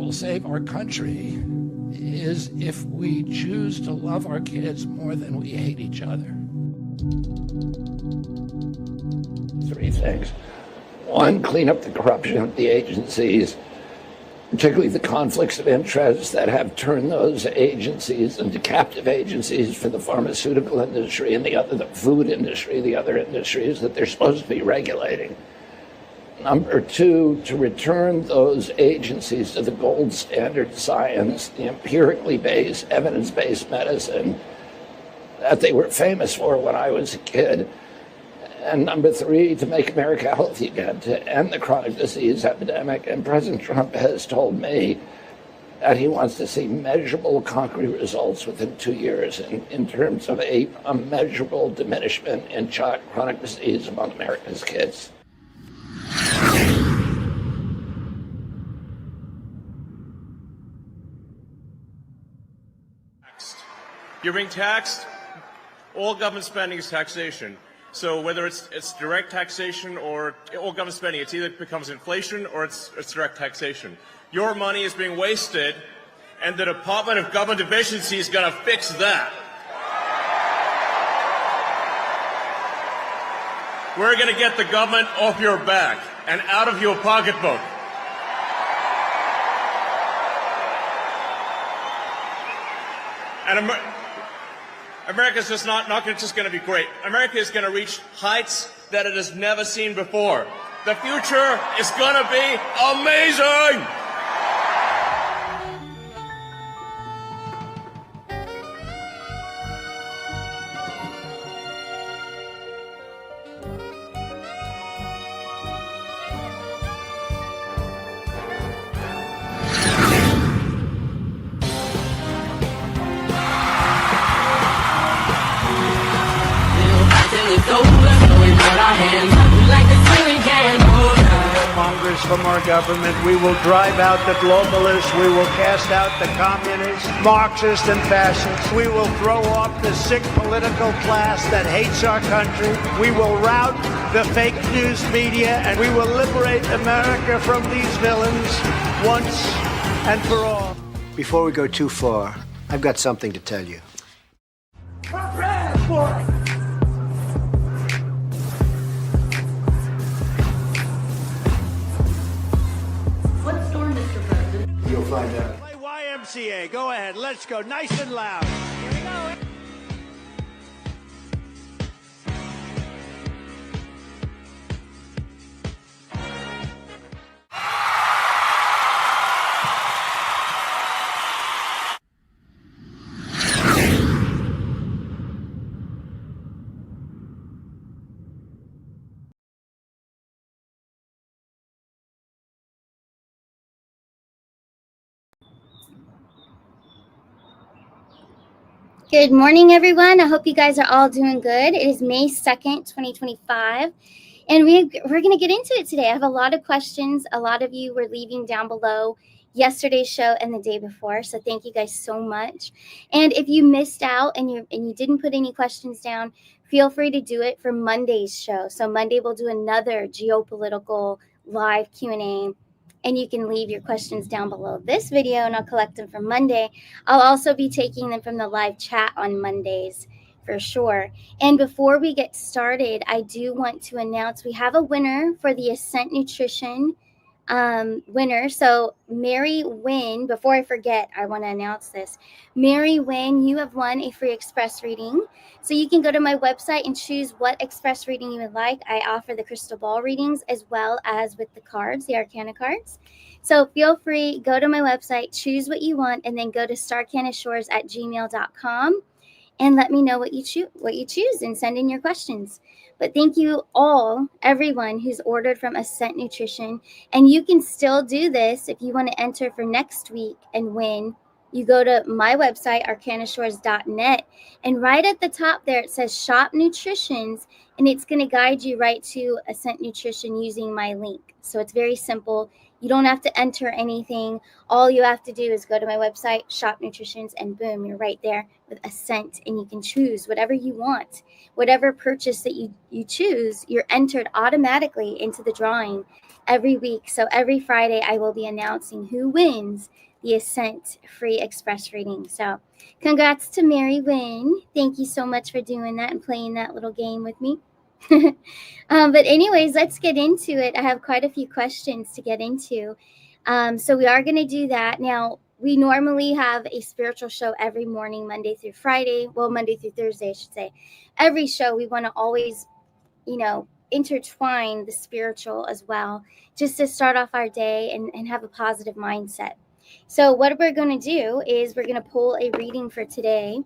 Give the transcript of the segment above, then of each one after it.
will save our country is if we choose to love our kids more than we hate each other. 3 things. 1, clean up the corruption of the agencies, particularly the conflicts of interest that have turned those agencies into captive agencies for the pharmaceutical industry and the food industry, the other industries that they're supposed to be regulating. Number 2, to return those agencies to the gold standard science, the empirically based, evidence-based medicine that they were famous for when I was a kid. And number 3, to make America healthy again, to end the chronic disease epidemic. And President Trump has told me that he wants to see measurable, concrete results within 2 years in terms of a measurable diminishment in chronic disease among America's kids. You're being taxed. All government spending is taxation. So whether it's direct taxation or all government spending, it either becomes inflation or it's direct taxation. Your money is being wasted, and the Department of Government Efficiency is going to fix that. We're going to get the government off your back and out of your pocketbook. And America's just not just going to be great. America is going to reach heights that it has never seen before. The future is going to be amazing! From our government, we will drive out the globalists, we will cast out the communists, Marxists and fascists, we will throw off the sick political class that hates our country, we will rout the fake news media, and we will liberate America from these villains once and for all. Before we go too far, I've got something to tell you. You'll find out. Play YMCA. Go ahead. Let's go. Nice and loud. Here we go. Good morning, everyone. I hope you guys are all doing good. It is May 2nd, 2025, and we're going to get into it today. I have a lot of questions. A lot of you were leaving down below yesterday's show and the day before, so thank you guys so much. And if you missed out and you didn't put any questions down, feel free to do it for Monday's show. So Monday we'll do another geopolitical live Q&A. And you can leave your questions down below this video, and I'll collect them for Monday. I'll also be taking them from the live chat on Mondays for sure. And before we get started, I do want to announce we have a winner for the Ascent Nutrition winner. So Mary Wynn, before I forget, I want to announce this. Mary Wynn, you have won a free express reading. So you can go to my website and choose what express reading you would like. I offer the crystal ball readings as well as with the cards, the Arcana cards. So feel free, go to my website, choose what you want, and then go to starcanashores@gmail.com and let me know what you choose and send in your questions. But thank you all, everyone who's ordered from Ascent Nutrition. And you can still do this if you want to enter for next week and win. You go to my website, arcanashores.net, and right at the top there, it says Shop Nutritions, and it's going to guide you right to Ascent Nutrition using my link. So it's very simple. You don't have to enter anything. All you have to do is go to my website, Shop Nutritions, and boom, you're right there with Ascent, and you can choose whatever you want. Whatever purchase that you choose, you're entered automatically into the drawing every week. So every Friday, I will be announcing who wins the Ascent free express reading. So congrats to Mary Wynn. Thank you so much for doing that and playing that little game with me. But anyways, let's get into it. I have quite a few questions to get into. So we are going to do that. Now, we normally have a spiritual show every morning, Monday through Friday. Well, Monday through Thursday, I should say. Every show, we want to always, intertwine the spiritual as well, just to start off our day and have a positive mindset. So what we're going to do is we're going to pull a reading for today.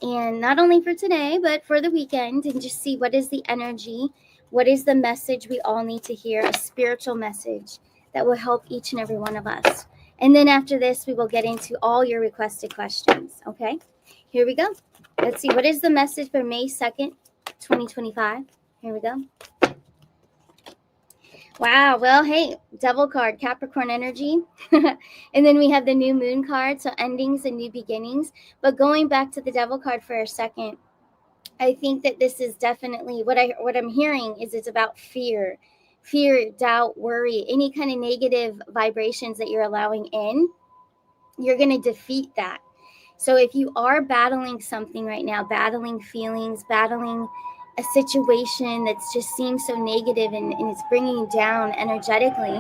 And not only for today, but for the weekend, and just see what is the energy, what is the message we all need to hear, a spiritual message that will help each and every one of us. And then after this, we will get into all your requested questions. Okay, here we go. Let's see, what is the message for May 2nd, 2025? Here we go. Wow, well, hey, Devil card, Capricorn energy. And then we have the new moon card, so endings and new beginnings. But going back to the Devil card for a second, I think that this is definitely what I'm hearing is it's about fear, doubt, worry, any kind of negative vibrations that you're allowing in. You're going to defeat that. So if you are battling something right now, battling feelings, battling a situation that just seems so negative and it's bringing you down energetically,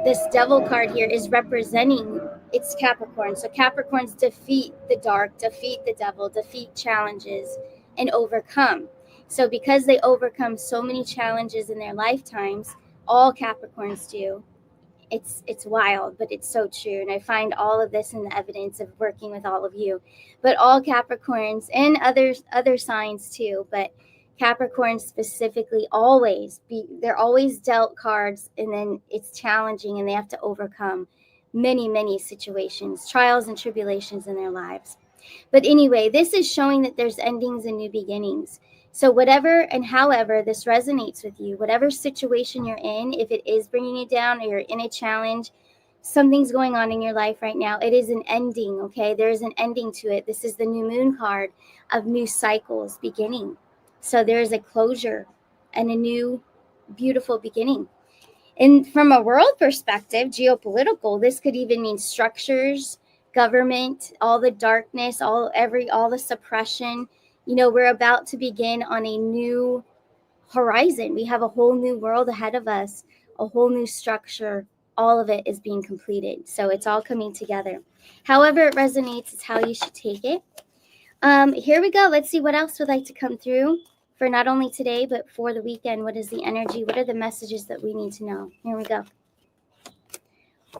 this Devil card here is representing it's Capricorn. So Capricorns defeat the dark, defeat the devil, defeat challenges, and overcome. So because they overcome so many challenges in their lifetimes, all Capricorns do. It's wild, but it's so true. And I find all of this in the evidence of working with all of you. But all Capricorns and other signs too, but Capricorns specifically they're always dealt cards, and then it's challenging and they have to overcome many situations, trials and tribulations in their lives. But anyway, this is showing that there's endings and new beginnings. So whatever and however this resonates with you, whatever situation you're in, if it is bringing you down or you're in a challenge, something's going on in your life right now, it is an ending, okay? There's an ending to it. This is the new moon card of new cycles beginning. So there's a closure and a new beautiful beginning. And from a world perspective, geopolitical, this could even mean structures, government, all the darkness, all the suppression. We're about to begin on a new horizon. We have a whole new world ahead of us, a whole new structure. All of it is being completed. So it's all coming together. However it resonates is how you should take it. Here we go. Let's see what else would like to come through for not only today, but for the weekend. What is the energy? What are the messages that we need to know? Here we go.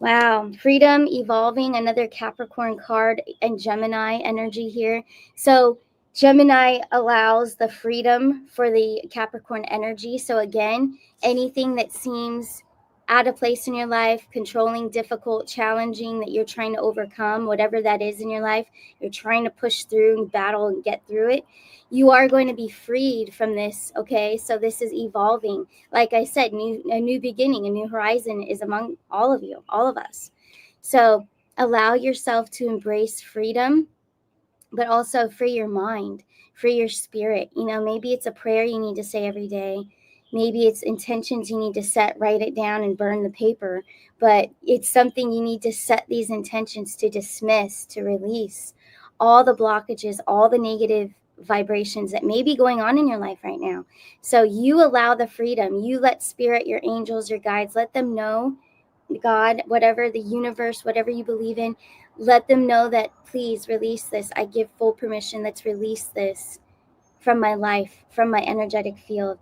Wow. Freedom, evolving, another Capricorn card, and Gemini energy here. So Gemini allows the freedom for the Capricorn energy. So again, anything that seems out of place in your life, controlling, difficult, challenging, that you're trying to overcome, whatever that is in your life, you're trying to push through and battle and get through it, you are going to be freed from this, okay? So this is evolving. Like I said, a new beginning, a new horizon is among all of you, all of us. So allow yourself to embrace freedom, but also free your mind, free your spirit. Maybe it's a prayer you need to say every day. Maybe it's intentions you need to set, write it down and burn the paper. But it's something you need to set these intentions to dismiss, to release all the blockages, all the negative vibrations that may be going on in your life right now. So you allow the freedom. You let spirit, your angels, your guides, let them know, God, whatever, the universe, whatever you believe in, let them know that please release this. I give full permission. Let's release this from my life, from my energetic field.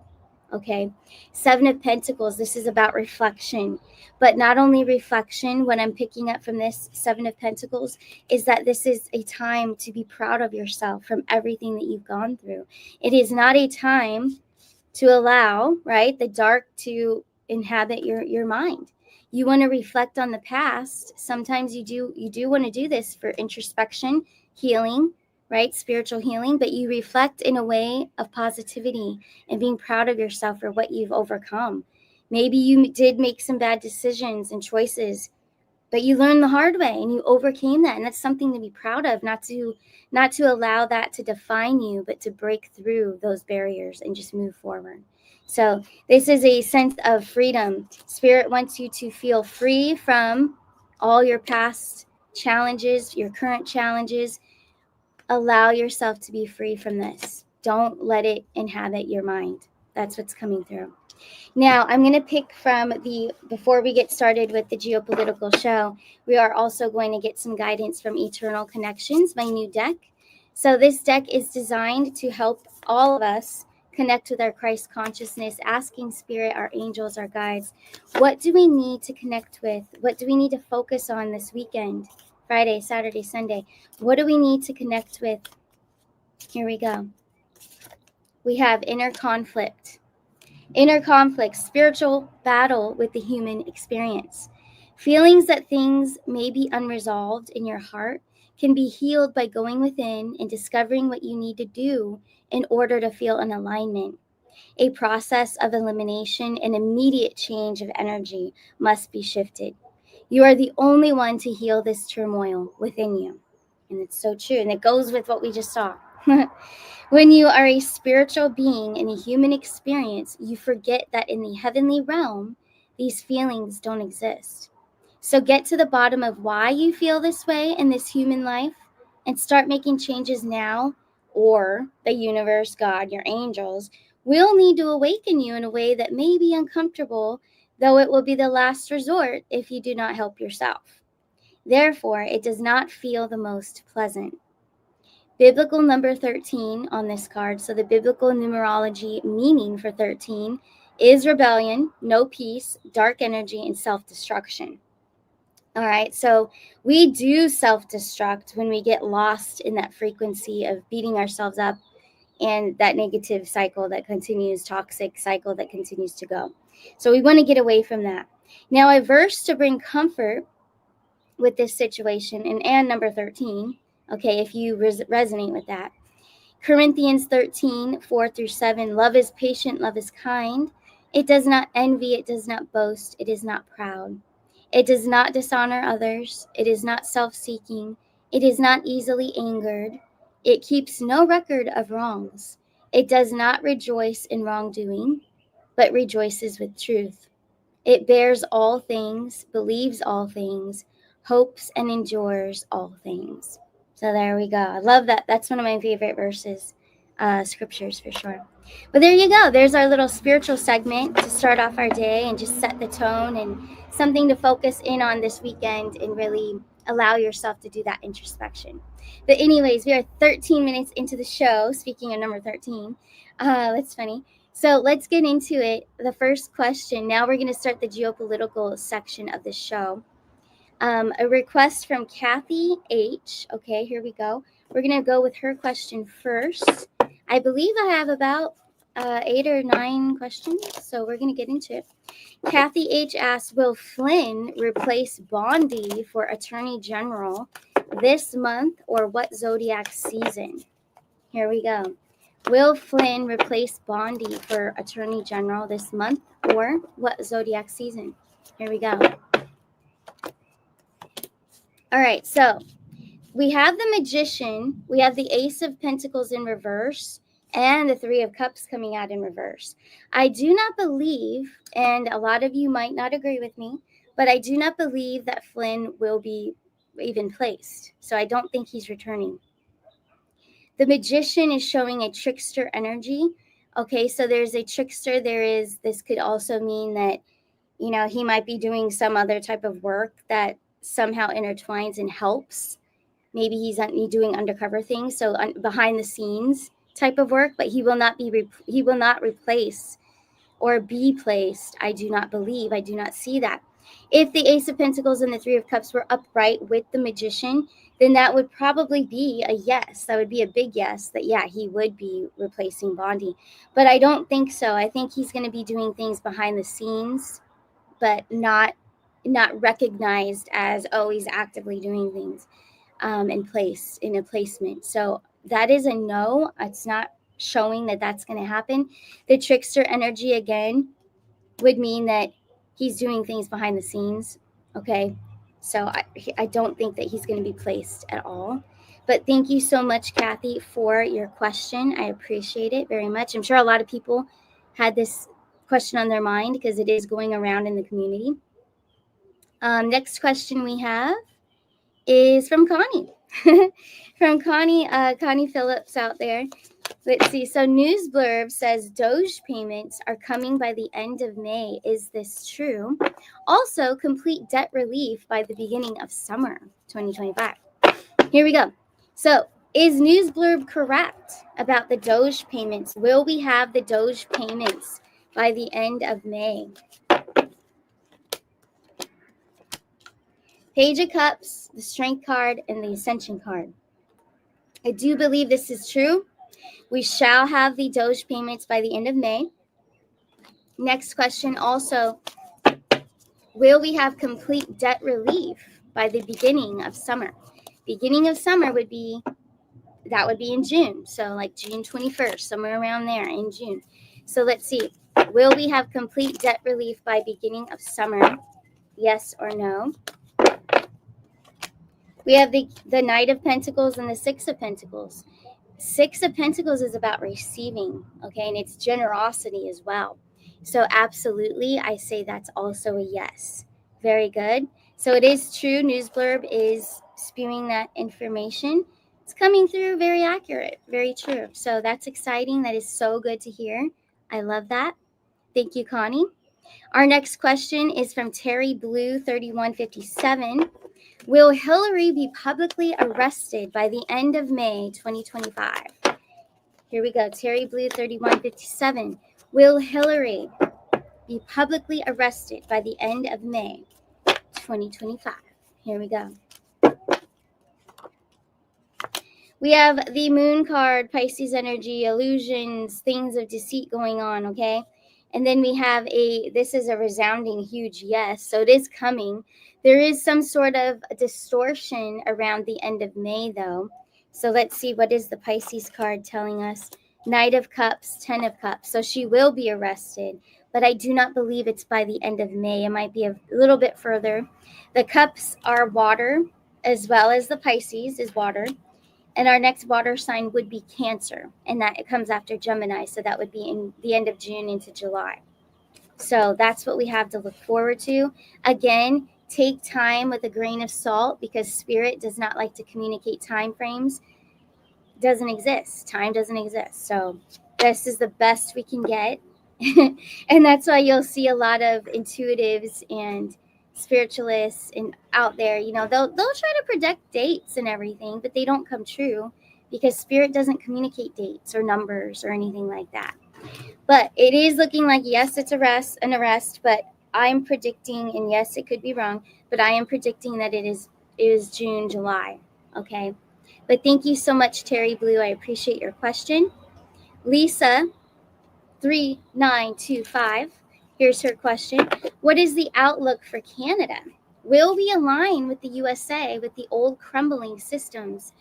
Okay. 7 of Pentacles. This is about reflection, but not only reflection. What I'm picking up from this 7 of Pentacles is that this is a time to be proud of yourself from everything that you've gone through. It is not a time to allow, right, the dark to inhabit your mind. You want to reflect on the past. Sometimes you do want to do this for introspection, healing, right? Spiritual healing, but you reflect in a way of positivity and being proud of yourself for what you've overcome. Maybe you did make some bad decisions and choices, but you learned the hard way and you overcame that. And that's something to be proud of, not to allow that to define you, but to break through those barriers and just move forward. So this is a sense of freedom. Spirit wants you to feel free from all your past challenges, your current challenges. Allow yourself to be free from this. Don't let it inhabit your mind. That's what's coming through. Now, I'm going to pick from before we get started with the geopolitical show, we are also going to get some guidance from Eternal Connections, my new deck. So this deck is designed to help all of us connect with our Christ consciousness, asking Spirit, our angels, our guides, what do we need to connect with? What do we need to focus on this weekend? Friday, Saturday, Sunday. What do we need to connect with? Here we go. We have inner conflict. Inner conflict, spiritual battle with the human experience. Feelings that things may be unresolved in your heart can be healed by going within and discovering what you need to do in order to feel an alignment. A process of elimination and immediate change of energy must be shifted. You are the only one to heal this turmoil within you. And it's so true. And it goes with what we just saw. When you are a spiritual being in a human experience, you forget that in the heavenly realm, these feelings don't exist. So get to the bottom of why you feel this way in this human life and start making changes now, or the universe, God, your angels, will need to awaken you in a way that may be uncomfortable, though it will be the last resort if you do not help yourself. Therefore, it does not feel the most pleasant. Biblical number 13 on this card. So the biblical numerology meaning for 13 is rebellion, no peace, dark energy, and self-destruction. All right, so we do self-destruct when we get lost in that frequency of beating ourselves up and that negative cycle that continues, toxic cycle that continues to go. So we want to get away from that. Now, a verse to bring comfort with this situation, and number 13, okay, if you resonate with that. Corinthians 13, 4-7, love is patient, love is kind. It does not envy, it does not boast, it is not proud. It does not dishonor others, it is not self-seeking, it is not easily angered. It keeps no record of wrongs. It does not rejoice in wrongdoing, but rejoices with truth. It bears all things, believes all things, hopes and endures all things. So there we go. I love that. That's one of my favorite verses, scriptures for sure. But there you go. There's our little spiritual segment to start off our day and just set the tone and something to focus in on this weekend and really allow yourself to do that introspection. But anyways, we are 13 minutes into the show. Speaking of number 13, that's funny. So let's get into it. The first question. Now we're going to start the geopolitical section of the show. A request from Kathy H. Okay, here we go. We're going to go with her question first. I believe I have about 8 or 9 questions, so we're going to get into it. Kathy H. asks, will Flynn replace Bondi for Attorney General this month or what zodiac season? Here we go. Will Flynn replace Bondi for Attorney General this month or what zodiac season? Here we go. All right, so we have the Magician, we have the Ace of Pentacles in reverse, and the Three of Cups coming out in reverse. I do not believe, and a lot of you might not agree with me, but I do not believe that Flynn will be even placed. So I don't think he's returning. The Magician is showing a trickster energy. Okay, so there's a trickster. This could also mean that, you know, he might be doing some other type of work that somehow intertwines and helps. Maybe he's doing undercover things, so behind the scenes type of work, but he will not replace or be placed. I do not believe. I do not see that. If the Ace of Pentacles and the Three of Cups were upright with the Magician, then that would probably be a yes. That would be a big yes that, yeah, he would be replacing Bondi. But I don't think so. I think he's going to be doing things behind the scenes, but not recognized as, oh, he's actively doing things in a placement. So that is a no. It's not showing that that's going to happen. The trickster energy, again, would mean that he's doing things behind the scenes. Okay. So I don't think that he's going to be placed at all. But thank you so much, Kathy, for your question. I appreciate it very much. I'm sure a lot of people had this question on their mind because it is going around in the community. Next question we have is from Connie. From Connie, Connie Phillips out there. Let's see. So news blurb says Doge payments are coming by the end of May. Is this true? Also, complete debt relief by the beginning of summer 2025. Here we go. So is news blurb correct about the Doge payments? Will we have the Doge payments by the end of May? Page of Cups, the Strength card, and the Ascension card. I do believe this is true. We shall have the Doge payments by the end of May. Next question also, will we have complete debt relief by the beginning of summer? Beginning of summer would be in June. So like June 21st, somewhere around there in June. So let's see. Will we have complete debt relief by beginning of summer? Yes or no? We have the Knight of Pentacles and the Six of Pentacles. Six of Pentacles is about receiving, okay? And it's generosity as well. So absolutely, I say that's also a yes. Very good. So it is true. News blurb is spewing that information. It's coming through very accurate, very true. So that's exciting. That is so good to hear. I love that. Thank you, Connie. Our next question is from Terry Blue 3157. Will Hillary be publicly arrested by the end of May 2025? Here we go. Terry Blue 3157. Will Hillary be publicly arrested by the end of May 2025? Here we go. We have the Moon card, Pisces energy, illusions, things of deceit going on, okay? And then we have this is a resounding huge yes. So it is coming. There is some sort of distortion around the end of May, though. So let's see, what is the Pisces card telling us? Knight of Cups, Ten of Cups. So she will be arrested, but I do not believe it's by the end of May. It might be a little bit further. The Cups are water, as well as the Pisces is water. And our next water sign would be Cancer, and that it comes after Gemini. So that would be in the end of June into July. So that's what we have to look forward to. Again, take time with a grain of salt because Spirit does not like to communicate time frames. Doesn't exist. Time doesn't exist. So this is the best we can get. And that's why you'll see a lot of intuitives and spiritualists and out there, you know, they'll try to predict dates and everything, but they don't come true because Spirit doesn't communicate dates or numbers or anything like that. But it is looking like, yes, it's an arrest, but I'm predicting, and yes, it could be wrong, but I am predicting that it is June, July. Okay. But thank you so much, Terry Blue. I appreciate your question. Lisa 3925. Here's her question. What is the outlook for Canada? Will we align with the USA with the old crumbling systems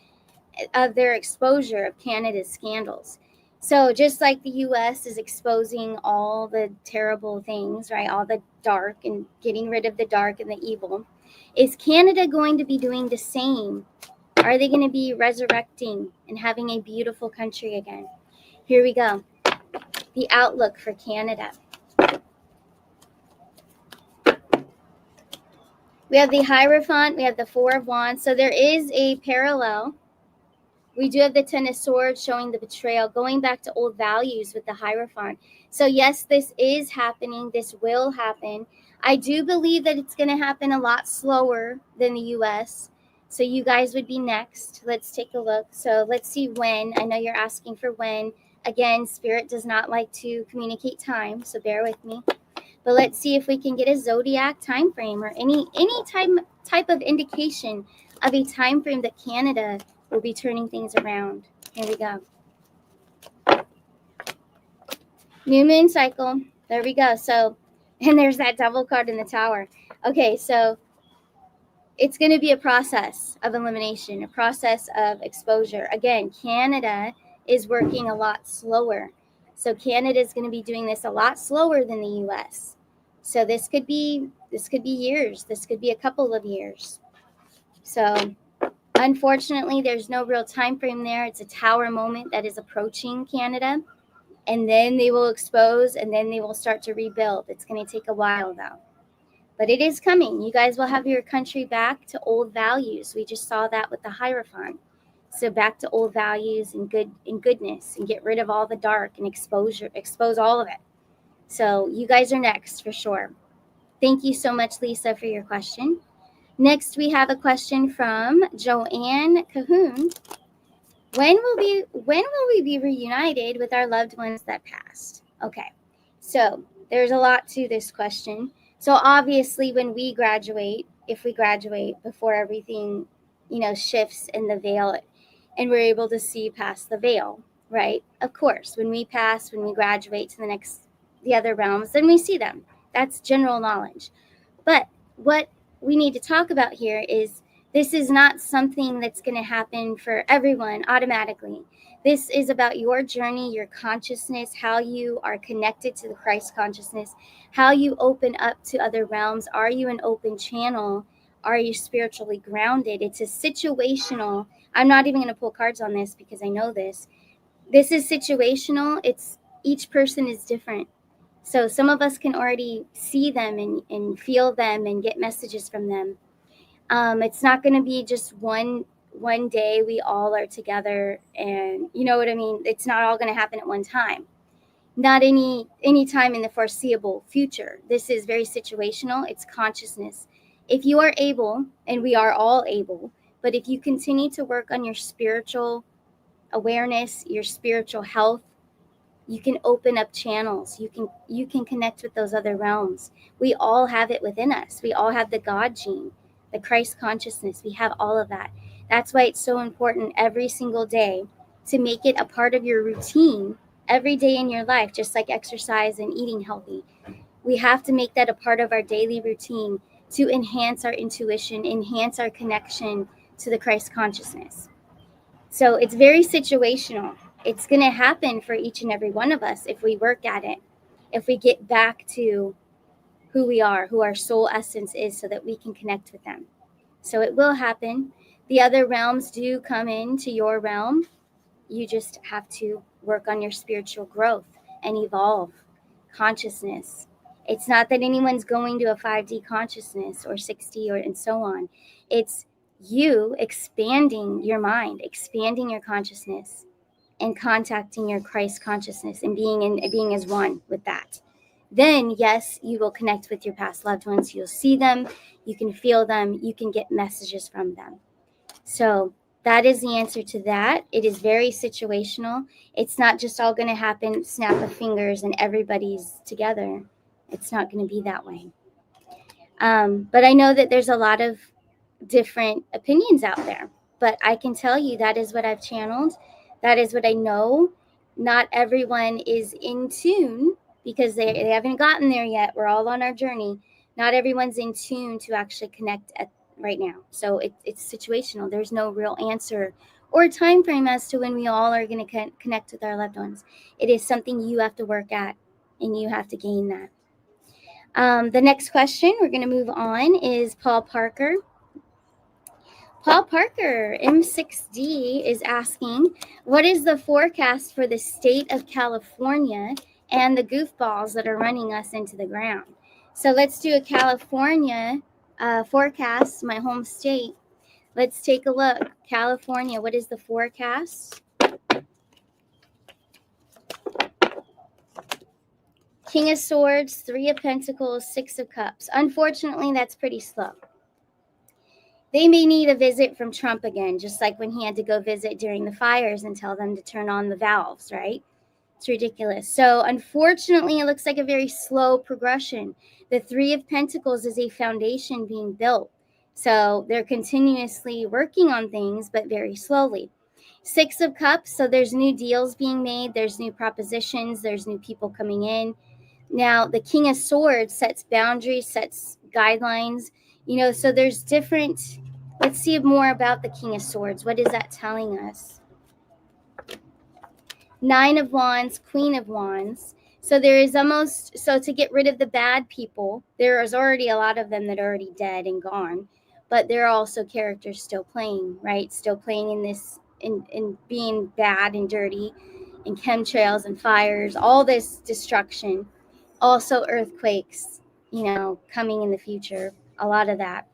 of their exposure of Canada's scandals? So just like the US is exposing all the terrible things, right? All the dark and getting rid of the dark and the evil. Is Canada going to be doing the same? Are they going to be resurrecting and having a beautiful country again? Here we go. The outlook for Canada. We have the Hierophant. We have the Four of Wands. So there is a parallel. We do have the Ten of Swords showing the betrayal, going back to old values with the Hierophant. So yes, this is happening. This will happen. I do believe that it's going to happen a lot slower than the U.S. So you guys would be next. Let's take a look. So let's see when. I know you're asking for when. Again, Spirit does not like to communicate time, so bear with me. But let's see if we can get a zodiac time frame or any type of indication of a time frame that Canada will be turning things around. Here we go. New moon cycle. There we go. So, and there's that Devil card in the Tower. Okay, so it's going to be a process of elimination, a process of exposure. Again, Canada is working a lot slower. So Canada is going to be doing this a lot slower than the U.S. So this could be years. This could be a couple of years. So unfortunately, there's no real time frame there. It's a Tower moment that is approaching Canada. and then they will expose, and then they will start to rebuild. It's going to take a while, though. But it is coming. You guys will have your country back to old values. We just saw that with the Hierophant. So back to old values and goodness, and get rid of all the dark and expose all of it. So you guys are next for sure. Thank you so much, Lisa, for your question. Next, we have a question from Joanne Cahoon. When will we be reunited with our loved ones that passed? Okay, so there's a lot to this question. So obviously, when we graduate, if we graduate before everything, shifts in the veil, and we're able to see past the veil, right? Of course, when we pass, when we graduate to the other realms, then we see them. That's general knowledge. But what we need to talk about here is this is not something that's going to happen for everyone automatically. This is about your journey, your consciousness, how you are connected to the Christ consciousness, how you open up to other realms. Are you an open channel? Are you spiritually grounded? It's a situational. I'm not even going to pull cards on this because I know this. This is situational. Each person is different. So some of us can already see them and feel them and get messages from them. It's not going to be just one day we all are together, and you know what I mean? It's not all going to happen at one time. Not any time in the foreseeable future. This is very situational. It's consciousness. If you are able, and we are all able, but if you continue to work on your spiritual awareness, your spiritual health, you can open up channels. You can connect with those other realms. We all have it within us. We all have the God gene, the Christ consciousness. We have all of that. That's why it's so important every single day to make it a part of your routine every day in your life, just like exercise and eating healthy. We have to make that a part of our daily routine to enhance our intuition, enhance our connection to the Christ consciousness. So it's very situational. It's going to happen for each and every one of us if we work at it, if we get back to who we are, who our soul essence is, so that we can connect with them. So it will happen. The other realms do come into your realm. You just have to work on your spiritual growth and evolve consciousness. It's not that anyone's going to a 5D consciousness or 6D and so on. It's you expanding your mind, expanding your consciousness, and contacting your Christ consciousness and being as one with that. Then, yes, you will connect with your past loved ones. You'll see them. You can feel them. You can get messages from them. So that is the answer to that. It is very situational. It's not just all going to happen, snap of fingers, and everybody's together. It's not going to be that way. But I know that there's a lot of different opinions out there. But I can tell you that is what I've channeled. That is what I know. Not everyone is in tune because they haven't gotten there yet. We're all on our journey. Not everyone's in tune to actually connect right now. So it's situational. There's no real answer or time frame as to when we all are going to connect with our loved ones. It is something you have to work at, and you have to gain that. The next question, we're going to move on, is Paul Parker. Paul Parker, M6D, is asking, what is the forecast for the state of California and the goofballs that are running us into the ground? So let's do a California forecast, my home state. Let's take a look. California, what is the forecast? King of Swords, Three of Pentacles, Six of Cups. Unfortunately, that's pretty slow. They may need a visit from Trump again, just like when he had to go visit during the fires and tell them to turn on the valves, right? It's ridiculous. So unfortunately, it looks like a very slow progression. The Three of Pentacles is a foundation being built. So they're continuously working on things, but very slowly. Six of Cups, so there's new deals being made. There's new propositions. There's new people coming in. Now, the King of Swords sets boundaries, sets guidelines. So there's different. Let's see more about the King of Swords. What is that telling us? Nine of Wands, Queen of Wands. So there is so to get rid of the bad people, there is already a lot of them that are already dead and gone. But there are also characters still playing, right? Still playing in this, in being bad and dirty. and chemtrails and fires, all this destruction, also earthquakes, coming in the future, a lot of that.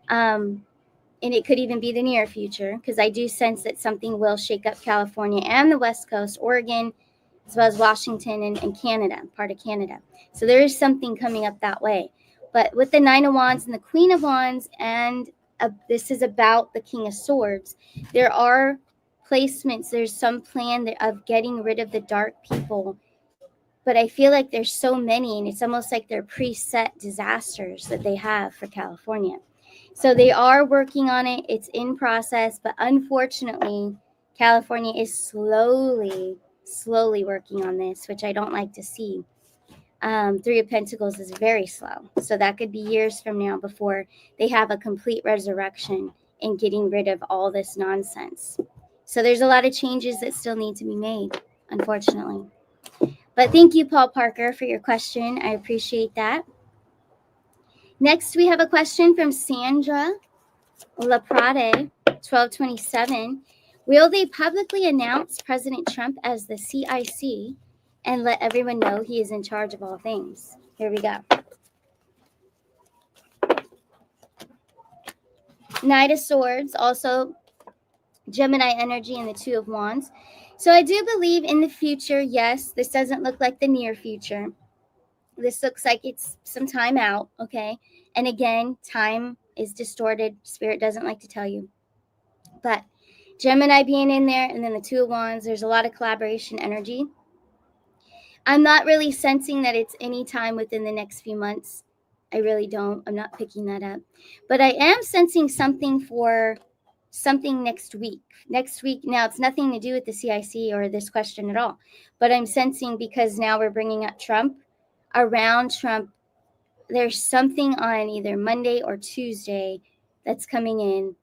And it could even be the near future, because I do sense that something will shake up California and the West Coast, Oregon, as well as Washington and Canada, part of Canada. So there is something coming up that way. But with the Nine of Wands and the Queen of Wands, and this is about the King of Swords, there are placements, there's some plan of getting rid of the dark people. But I feel like there's so many, and it's almost like they're preset disasters that they have for California. So they are working on it. It's in process, but unfortunately, California is slowly working on this, which I don't like to see. Three of Pentacles is very slow. So that could be years from now before they have a complete resurrection and getting rid of all this nonsense. So there's a lot of changes that still need to be made, unfortunately. But thank you, Paul Parker, for your question. I appreciate that. Next, we have a question from Sandra Lrad, 1227. Will they publicly announce President Trump as the CIC and let everyone know he is in charge of all things? Here we go. Knight of Swords, also Gemini energy, and the Two of Wands. So I do believe in the future, yes. This doesn't look like the near future. This looks like it's some time out, okay? And again, time is distorted. Spirit doesn't like to tell you. But Gemini being in there, and then the Two of Wands, there's a lot of collaboration energy. I'm not really sensing that it's any time within the next few months. I really don't. I'm not picking that up. But I am sensing something for something next week. Next week, now it's nothing to do with the CIC or this question at all. But I'm sensing, because now we're bringing up Trump, around Trump, there's something on either Monday or Tuesday that's coming in.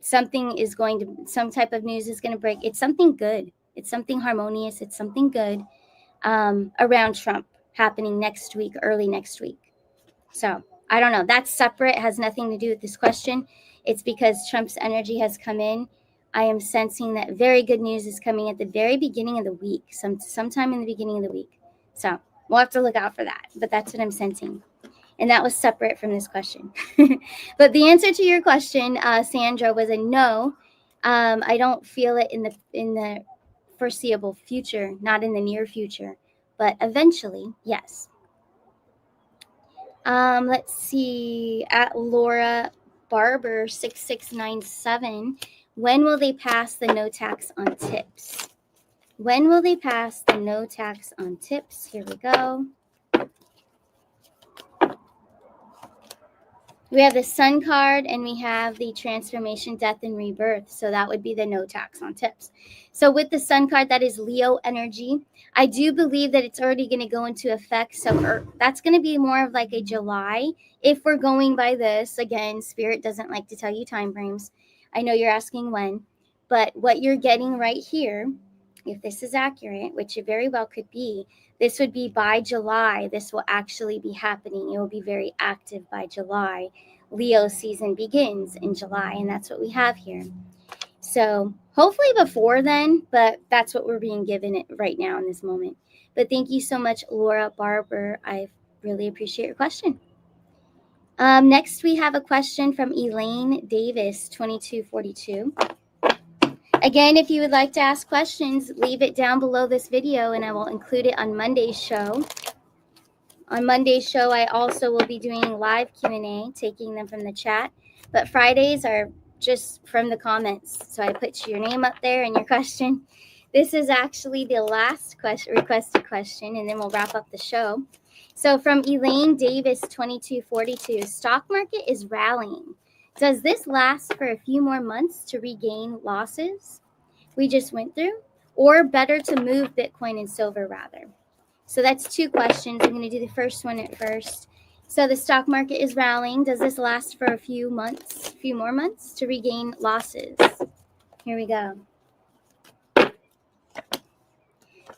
Something is going to, some type of news is going to break. It's something good. It's something harmonious. It's something good around Trump happening next week, early next week. So I don't know. That's separate. It has nothing to do with this question. It's because Trump's energy has come in. I am sensing that very good news is coming at the very beginning of the week, sometime in the beginning of the week. So we'll have to look out for that. But that's what I'm sensing. And that was separate from this question. But the answer to your question, Sandra, was a no. I don't feel it in the foreseeable future, not in the near future, but eventually, yes. Let's see, at Laura Barber 6697, when will they pass the no tax on tips? When will they pass the no tax on tips? Here we go. We have the Sun card, and we have the transformation, death, and rebirth. So that would be the no tax on tips. So with the Sun card, that is Leo energy. I do believe that it's already going to go into effect. So that's going to be more of like a July. If we're going by this, again, Spirit doesn't like to tell you time frames. I know you're asking when. But what you're getting right here, if this is accurate, which it very well could be, this would be by July. This will actually be happening. It will be very active by July. Leo season begins in July, and that's what we have here. So hopefully before then, but that's what we're being given it right now in this moment. But thank you so much, Laura Barber. I really appreciate your question. Next, we have a question from Elaine Davis, 2242. Again, if you would like to ask questions, leave it down below this video, and I will include it on Monday's show. On Monday's show, I also will be doing live Q&A, taking them from the chat. But Fridays are just from the comments. So I put your name up there and your question. This is actually the last requested question, and then we'll wrap up the show. So from Elaine Davis, 2242, stock market is rallying. Does this last for a few more months to regain losses we just went through, or better to move Bitcoin and silver rather? So that's two questions. I'm going to do the first one at first. So the stock market is rallying. Does this last for a few more months to regain losses? Here we go.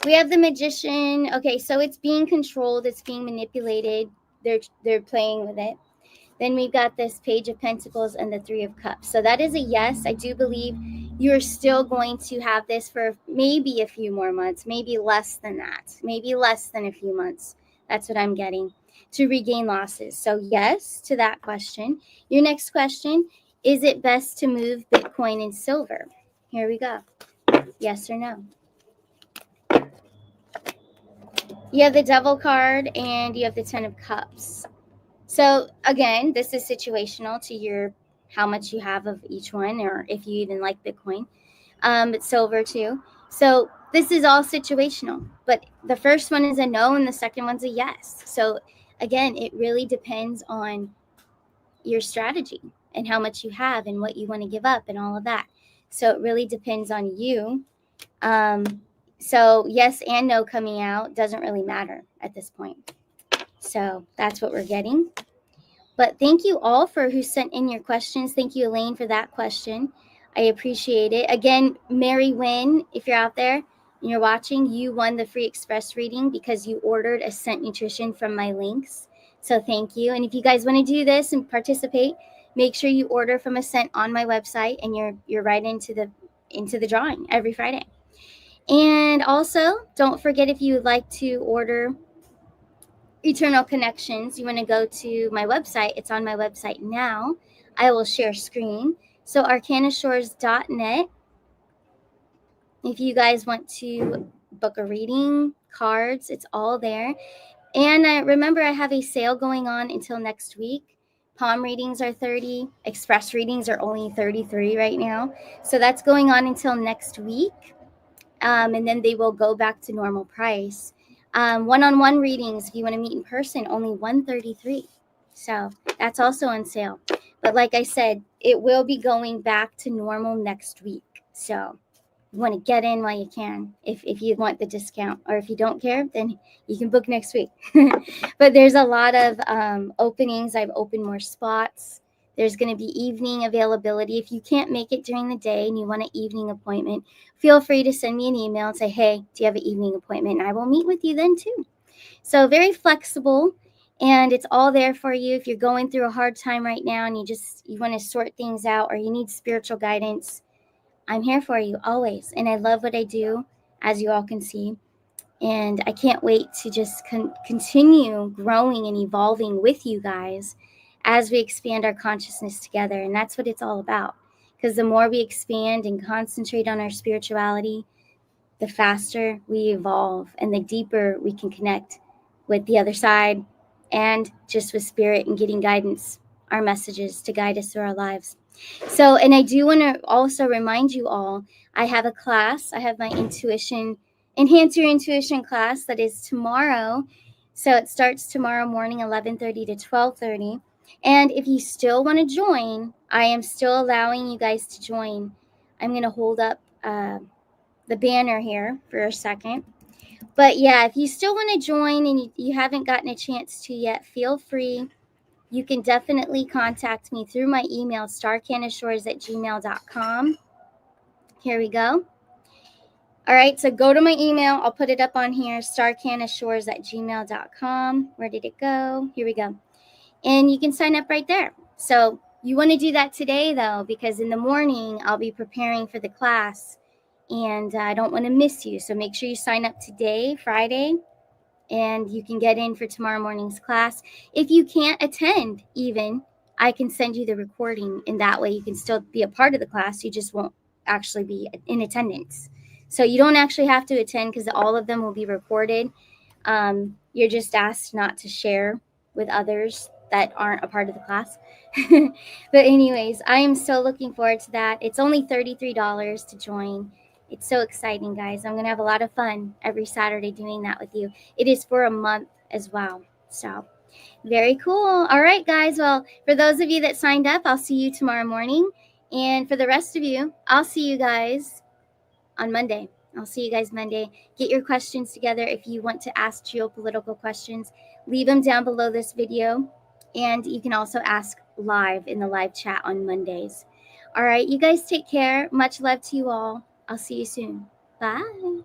We have the Magician. Okay, so it's being controlled. It's being manipulated. They're playing with it. Then we've got this Page of Pentacles and the Three of Cups. So that is a yes. I do believe you're still going to have this for maybe a few more months, maybe less than that, maybe less than a few months. That's what I'm getting, to regain losses. So yes to that question. Your next question, is it best to move Bitcoin and silver? Here we go. Yes or no? You have the Devil card and you have the Ten of Cups. So again, this is situational to your how much you have of each one, or if you even like Bitcoin, but silver too. So this is all situational. But the first one is a no, and the second one's a yes. So again, it really depends on your strategy and how much you have and what you want to give up and all of that. So it really depends on you. So yes and no coming out doesn't really matter at this point. So that's what we're getting. But thank you all for who sent in your questions. Thank you, Elaine, for that question. I appreciate it. Again, Mary Wynn, if you're out there and you're watching, you won the free express reading because you ordered Ascent Nutrition from my links. So thank you. And if you guys want to do this and participate, make sure you order from Ascent on my website, and you're right into the drawing every Friday. And also, don't forget, if you would like to order Eternal Connections, you want to go to my website. It's on my website now. I will share screen. So arcanashores.net. If you guys want to book a reading, cards, it's all there. And remember, I have a sale going on until next week. Palm readings are $30. Express readings are only $33 right now. So that's going on until next week. And then they will go back to normal price. One-on-one readings, if you want to meet in person, only $133. So that's also on sale. But like I said, it will be going back to normal next week. So you want to get in while you can if you want the discount. Or if you don't care, then you can book next week. But there's a lot of openings. I've opened more spots. There's going to be evening availability. If you can't make it during the day and you want an evening appointment, feel free to send me an email and say, hey, do you have an evening appointment? And I will meet with you then too. So very flexible, and it's all there for you. If you're going through a hard time right now and you want to sort things out, or you need spiritual guidance, I'm here for you always. And I love what I do, as you all can see. And I can't wait to just continue growing and evolving with you guys as we expand our consciousness together. And that's what it's all about. Because the more we expand and concentrate on our spirituality, the faster we evolve and the deeper we can connect with the other side, and just with spirit and getting guidance, our messages to guide us through our lives. So, and I do want to also remind you all, I have a class. I have my Enhance Your Intuition class that is tomorrow. So it starts tomorrow morning, 11:30 to 12:30. And if you still want to join, I am still allowing you guys to join. I'm going to hold up the banner here for a second. But yeah, if you still want to join and you haven't gotten a chance to yet, feel free. You can definitely contact me through my email, starcanashores@gmail.com. Here we go. All right, so go to my email. I'll put it up on here, starcanashores@gmail.com. Where did it go? Here we go. And you can sign up right there. So you want to do that today, though, because in the morning I'll be preparing for the class, and I don't want to miss you. So make sure you sign up today, Friday, and you can get in for tomorrow morning's class. If you can't attend even, I can send you the recording, and that way you can still be a part of the class. You just won't actually be in attendance. So you don't actually have to attend because all of them will be recorded. You're just asked not to share with others that aren't a part of the class. But anyways, I am so looking forward to that. It's only $33 to join. It's so exciting, guys. I'm going to have a lot of fun every Saturday doing that with you. It is for a month as well. So very cool. All right, guys. Well, for those of you that signed up, I'll see you tomorrow morning. And for the rest of you, I'll see you guys on Monday. I'll see you guys Monday. Get your questions together. If you want to ask geopolitical questions, leave them down below this video. And you can also ask live in the live chat on Mondays. All right, you guys take care. Much love to you all. I'll see you soon. Bye.